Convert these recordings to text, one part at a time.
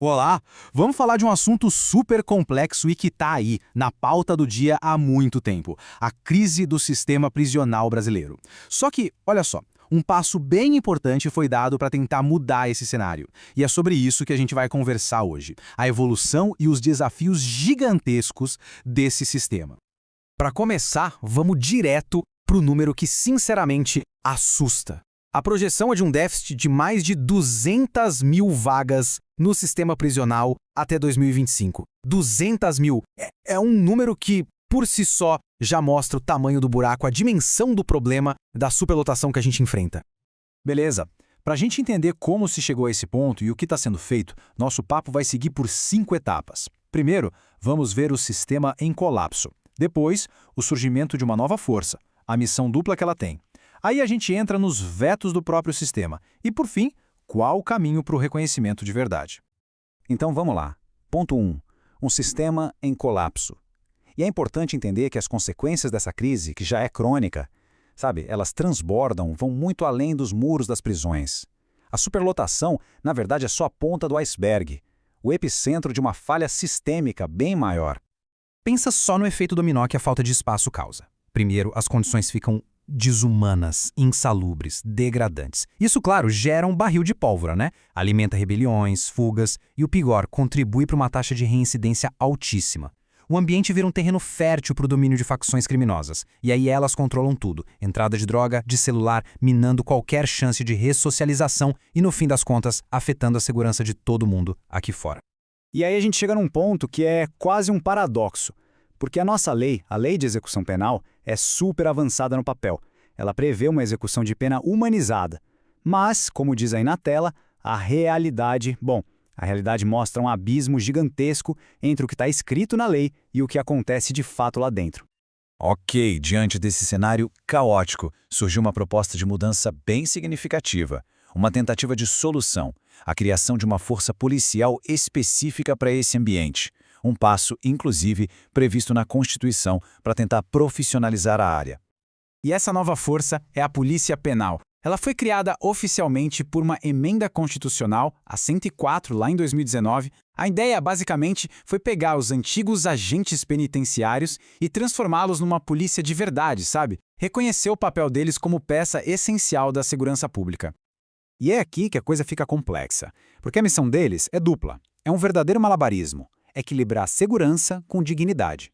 Olá, vamos falar de um assunto super complexo e que está aí, na pauta do dia há muito tempo, a crise do sistema prisional brasileiro. Só que, olha só, um passo bem importante foi dado para tentar mudar esse cenário. E é sobre isso que a gente vai conversar hoje, a evolução e os desafios gigantescos desse sistema. Para começar, vamos direto para o número que sinceramente assusta. A projeção é de um déficit de mais de 200 mil vagas no sistema prisional até 2025. 200 mil é um número que, por si só, já mostra o tamanho do buraco, a dimensão do problema da superlotação que a gente enfrenta. Beleza. Para a gente entender como se chegou a esse ponto e o que está sendo feito, nosso papo vai seguir por 5 etapas. Primeiro, vamos ver o sistema em colapso. Depois, o surgimento de uma nova força, a missão dupla que ela tem. Aí a gente entra nos vetos do próprio sistema. E, por fim, qual o caminho para o reconhecimento de verdade? Então vamos lá. Ponto 1. Um sistema em colapso. E é importante entender que as consequências dessa crise, que já é crônica, elas transbordam, vão muito além dos muros das prisões. A superlotação, na verdade, é só a ponta do iceberg, o epicentro de uma falha sistêmica bem maior. Pensa só no efeito dominó que a falta de espaço causa. Primeiro, as condições ficam desumanas, insalubres, degradantes. Isso, claro, gera um barril de pólvora, né? Alimenta rebeliões, fugas e, o pior, contribui para uma taxa de reincidência altíssima. O ambiente vira um terreno fértil para o domínio de facções criminosas. E aí elas controlam tudo. Entrada de droga, de celular, minando qualquer chance de ressocialização e, no fim das contas, afetando a segurança de todo mundo aqui fora. E aí a gente chega num ponto que é quase um paradoxo. Porque a nossa lei, a Lei de Execução Penal, é super avançada no papel. Ela prevê uma execução de pena humanizada. Mas, como diz aí na tela, a realidade mostra um abismo gigantesco entre o que está escrito na lei e o que acontece de fato lá dentro. Ok, diante desse cenário caótico, surgiu uma proposta de mudança bem significativa. Uma tentativa de solução, a criação de uma força policial específica para esse ambiente. Um passo, inclusive, previsto na Constituição para tentar profissionalizar a área. E essa nova força é a Polícia Penal. Ela foi criada oficialmente por uma emenda constitucional, a 104, lá em 2019. A ideia, basicamente, foi pegar os antigos agentes penitenciários e transformá-los numa polícia de verdade, sabe? Reconhecer o papel deles como peça essencial da segurança pública. E é aqui que a coisa fica complexa, porque a missão deles é dupla. É um verdadeiro malabarismo. Equilibrar segurança com dignidade.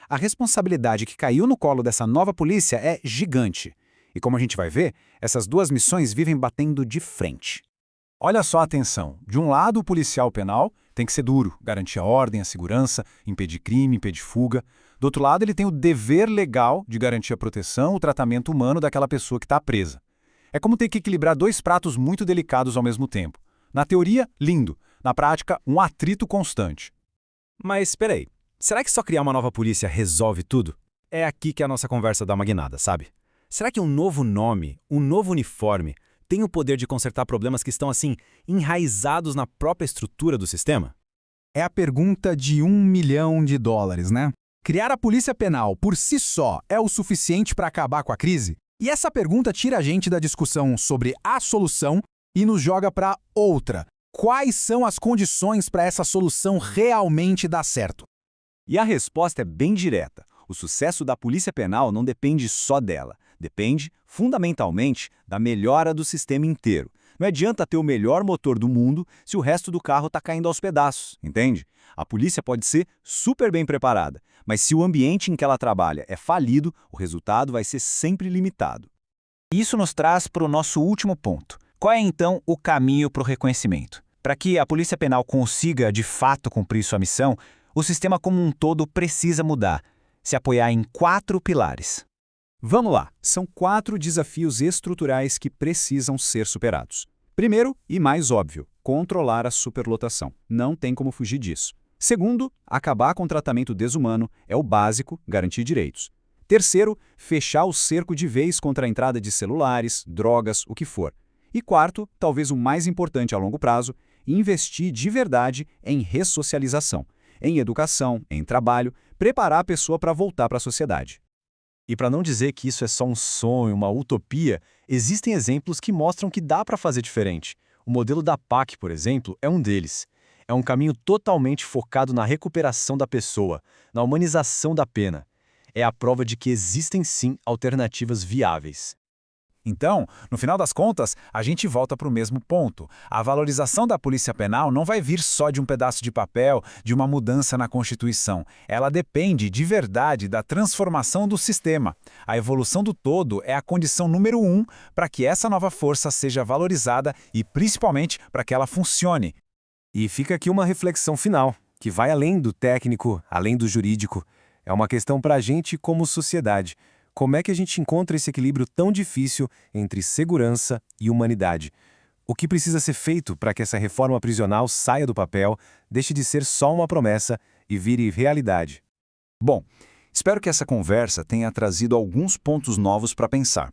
A responsabilidade que caiu no colo dessa nova polícia é gigante. E como a gente vai ver, essas duas missões vivem batendo de frente. Olha só a atenção. De um lado, o policial penal tem que ser duro, garantir a ordem, a segurança, impedir crime, impedir fuga. Do outro lado, ele tem o dever legal de garantir a proteção, o tratamento humano daquela pessoa que está presa. É como ter que equilibrar dois pratos muito delicados ao mesmo tempo. Na teoria, lindo. Na prática, um atrito constante. Mas espera aí, será que só criar uma nova polícia resolve tudo? É aqui que a nossa conversa dá uma guinada, sabe? Será que um novo nome, um novo uniforme, tem o poder de consertar problemas que estão, assim, enraizados na própria estrutura do sistema? É a pergunta de $1 milhão, né? Criar a polícia penal por si só é o suficiente para acabar com a crise? E essa pergunta tira a gente da discussão sobre a solução e nos joga para outra. Quais são as condições para essa solução realmente dar certo? E a resposta é bem direta. O sucesso da Polícia Penal não depende só dela. Depende, fundamentalmente, da melhora do sistema inteiro. Não adianta ter o melhor motor do mundo se o resto do carro está caindo aos pedaços, entende? A polícia pode ser super bem preparada, mas se o ambiente em que ela trabalha é falido, o resultado vai ser sempre limitado. Isso nos traz para o nosso último ponto. Qual é, então, o caminho para o reconhecimento? Para que a Polícia Penal consiga, de fato, cumprir sua missão, o sistema como um todo precisa mudar, se apoiar em 4 pilares. Vamos lá, são 4 desafios estruturais que precisam ser superados. Primeiro, e mais óbvio, controlar a superlotação. Não tem como fugir disso. Segundo, acabar com o tratamento desumano, é o básico, garantir direitos. Terceiro, fechar o cerco de vez contra a entrada de celulares, drogas, o que for. E quarto, talvez o mais importante a longo prazo, investir de verdade em ressocialização, em educação, em trabalho, preparar a pessoa para voltar para a sociedade. E para não dizer que isso é só um sonho, uma utopia, existem exemplos que mostram que dá para fazer diferente. O modelo da PAC, por exemplo, é um deles. É um caminho totalmente focado na recuperação da pessoa, na humanização da pena. É a prova de que existem sim alternativas viáveis. Então, no final das contas, a gente volta para o mesmo ponto. A valorização da polícia penal não vai vir só de um pedaço de papel, de uma mudança na Constituição. Ela depende, de verdade, da transformação do sistema. A evolução do todo é a condição número 1 para que essa nova força seja valorizada e, principalmente, para que ela funcione. E fica aqui uma reflexão final, que vai além do técnico, além do jurídico. É uma questão para a gente como sociedade. Como é que a gente encontra esse equilíbrio tão difícil entre segurança e humanidade? O que precisa ser feito para que essa reforma prisional saia do papel, deixe de ser só uma promessa e vire realidade? Bom, espero que essa conversa tenha trazido alguns pontos novos para pensar.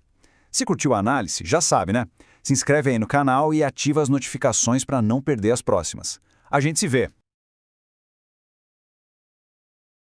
Se curtiu a análise, já sabe, né? Se inscreve aí no canal e ativa as notificações para não perder as próximas. A gente se vê!